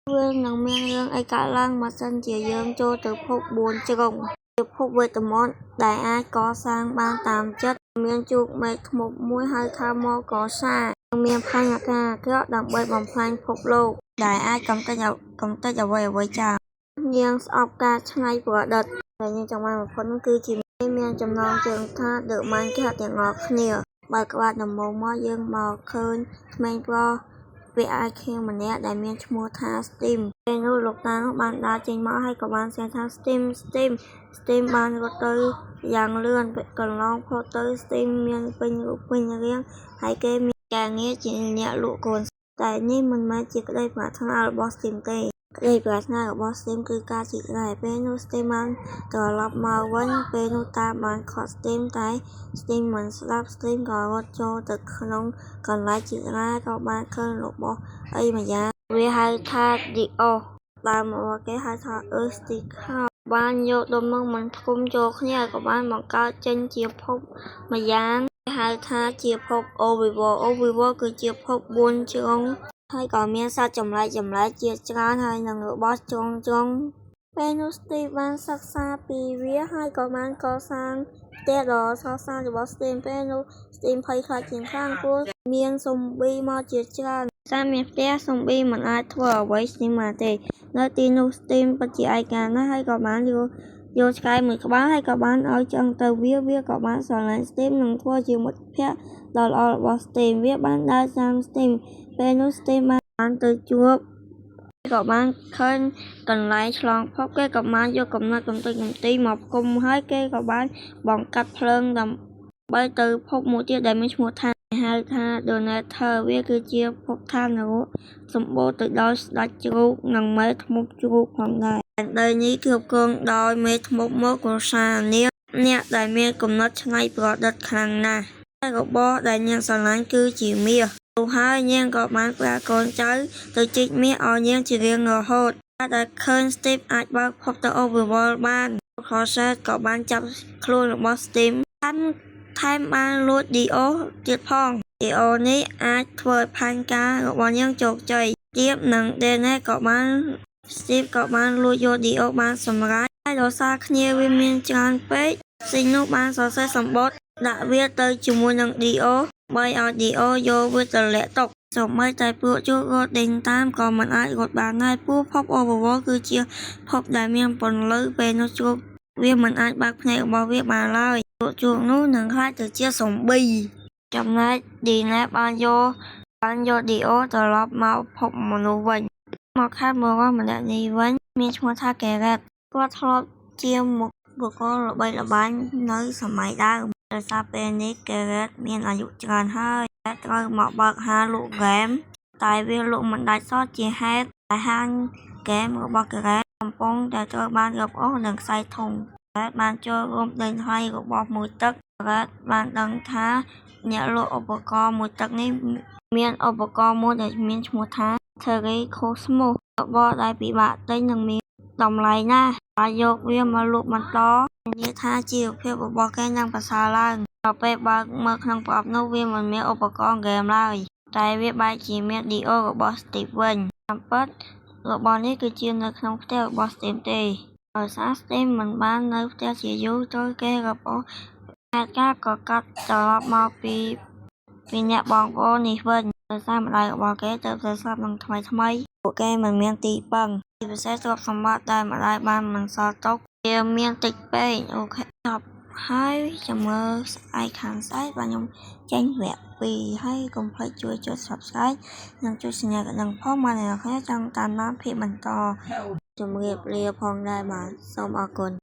Vương能មានរឿងអីកើតឡើងមកសិនជាយើងចូលទៅភព4ជ្រុងជាភពវេទមន្តដែលអាចកសាងបានតាមចិត្តមានជួបមេឃធ្មប់មួយហៅថាមកកសានិងមានផាញ់អាការអាក្រក់ដើម្បីបំផ្លាញភពលោកដែលអាចកំទេចអ្វីចោលយើងស្អប់ការច្នៃប្រឌិតដែលយើងចង់បានបំផុតនោះគឺជាមានចំណងជើងថា The Minecraft ទាំងអស់គ្នាបើក្បាច់ដំបូងមកយើងមកឃើញក្មេងប្រុសវាអាចខៀងម្នាក់ដែលមានឈ្មោះថា Steam ពេលនោះលោកតានោះបានដើរចេញមកហើយក៏បានសួរថា Steam បានរត់ទៅយ៉ាងលឿនកន្លងផុតទៅ Steam មានពេញរូបពេញរាងហើយគេមានការងារជាអ្នកលក់កូនតែនេះមិនមែនជាក្តីប្រាថ្នារបស់ Steam ទេក្តីប្រាថ្នារបស់ Steam គឺការជីករ៉ែពេលនោះ Steam បានត្រឡប់មកវិញពេលនោះតាបានខត់ Steam តែ Steam មិនស្ដាប់ Steam ក៏រត់ចូលទៅក្នុងកន្លែងជីករ៉ែក៏បានឃើញរបស់អីម្យ៉ាងវាហៅថា Dios តាមមកគេហៅថា Stick House បានយកដុំនោះមិនធុំចូលគ្នាក៏បានបង្កើតចេញជាភpomម្យ៉ាងគេហៅថាជាភព Overworld គឺជាភព4ជ្រុងហើយក៏មានសត្វចម្លែកជាច្រើនហើយនឹងរបស់ជ្រុងពេលនោះ Steve បានសិក្សាពីវាហើយក៏បានកសាងផ្ទះដ៏ស្រស់ស្អាតរបស់ Steam ពេលនោះ Steam ភ័យខ្លាចជាងខ្លាំងព្រោះមានស៊ុំប៊ីមកជាច្រើនតាមមានផ្ទះស៊ុំប៊ីមិនអាចធ្វើអ្វី Steam បានទេនៅទីនោះ Steam ពិតជាឯកាណាស់ហើយក៏បានយកឆ្កែមួយក្បាលហើយក៏បានឲ្យចឹងទៅវាក៏បានស្រឡាញ់ Steam និងធ្វើជាមិត្តភក្តិដ៏ល្អរបស់ Steam វាបានដើរតាម Steam ពេលនោះ Steam បានទៅជួបក៏បានឃើញកន្លែងឆ្លងភពគេក៏បានយកកំណត់កំទីមកផ្គុំហើយគេក៏បានបង្កាត់ភ្លើងដើម្បីទៅភពមួយទៀតដែលមានឈ្មោះថាហៅថា Donator វាគឺជាភពឋាននរកសម្បូរទៅដោយស្ដេចជ្រូកនិងមេធ្មប់ជ្រូកផងដែរដីនេះគ្រប់គ្រងដោយមេធ្មប់មកកសាអ្នកដែលមានកំណត់ច្នៃប្រឌិតខ្លាំងណាស់តែរបស់ដែលនាងស្រឡាញ់គឺជាមាសនោះហើយនាងក៏បានប្រើកូនចៅទៅជីកមាសឲ្យនាងជារៀងរហូតតែឃើញ Steve អាចបើកភពទៅ Overworld បាន Corsair ក៏បានចាប់ខ្លួនរបស់ Steam ថែមបានលួច Dios ទៀតផង Dios នេះអាចធ្វើឲ្យផែនការរបស់នាងជោគជ័យទៀតនិង Dennis ក៏បាន Steve ក៏បានលួចយក Dios បានសម្រេចតែដោយសារគ្នាវាមានច្រើនពេកស៊ីនោះបានសរសេរសម្បត្តិដាក់វាទៅជាមួយនឹង Dios បីឲ្យ Dios យកវាទៅលាក់ទុកសូម្បីតែពួកជក់រត់ដេញតាមក៏មិនអាចរត់បានដែរព្រោះភព Overworld គឺជាភពដែលមានពន្លឺពេលនោះជ្រូកវាមិនអាចបើកភ្នែករបស់វាបានឡើយពួកជក់នោះនឹងខ្លាចទៅជាស៊ុំប៊ីចំណែក Dennis បានយក Dios ត្រឡប់មកភពមនុស្សវិញមកខាត់បុរសម្នាក់នេះវិញមានឈ្មោះថា Garrett គាត់ធ្លាប់ជាបុគ្គលល្បីល្បាញនៅសម័យដើមដោយសារពេលនេះ Garrett មានអាយុច្រើនហើយតែត្រូវមកបើកហាងលក់ហ្គេមតែវាលក់មិនដាច់សោះជាហេតុតែហាងហ្គេមរបស់ Garrett កំពុងតែត្រូវបានរឹបអូសនិងខ្សែធំ Garrett បានចូលរួមដេញថ្លៃរបស់មួយទឹក Garrett បានដឹងថាអ្នកលក់ឧបករណ៍មួយទឹកនេះមានឧបករណ៍មួយដែលមានឈ្មោះថា Terry Cosmos របស់ដែលពិបាកទិញនិងមានតម្លៃណាស់បើយកវាមកលក់បន្តនិយាយថាជីវភាពរបស់គេនឹងប្រសើរឡើងដល់ពេលបើកមើលក្នុងប្រអប់នោះវាមិនមានឧបករណ៍ហ្គេមឡើយតែវាបែរជាមាន Dios របស់ Steve វិញតាមពិតរបស់នេះគឺជានៅក្នុងផ្ទះរបស់ Steve ទេដោយសារ Steve មិនបាននៅផ្ទះជាយូរទៅគេរបស់ហេតុការណ៍ក៏កាត់ត្រឡប់មកពីអ្នកបងប្អូននេះវិញដោយសារម្ដាយរបស់គេទៅស្លាប់នឹងថ្មីពួកគេមិនមានទីពឹងជាពិសេសទ្រព្យសម្បត្តិដែលម្ដាយបានបន្សល់ទុកវាមានតិចពេកអូខេចប់ហើយចាំមើលស្អែកខាងស្អែកបាទខ្ញុំចេញវគ្គ2ហើយកុំភ្លេចជួយចុច Subscribe និងចុចសញ្ញាកណ្ដឹងផងមកអ្នកនរគ្នាចង់តាមដានភាពបន្តជំរាបលាផងដែរបាទសូមអរគុណ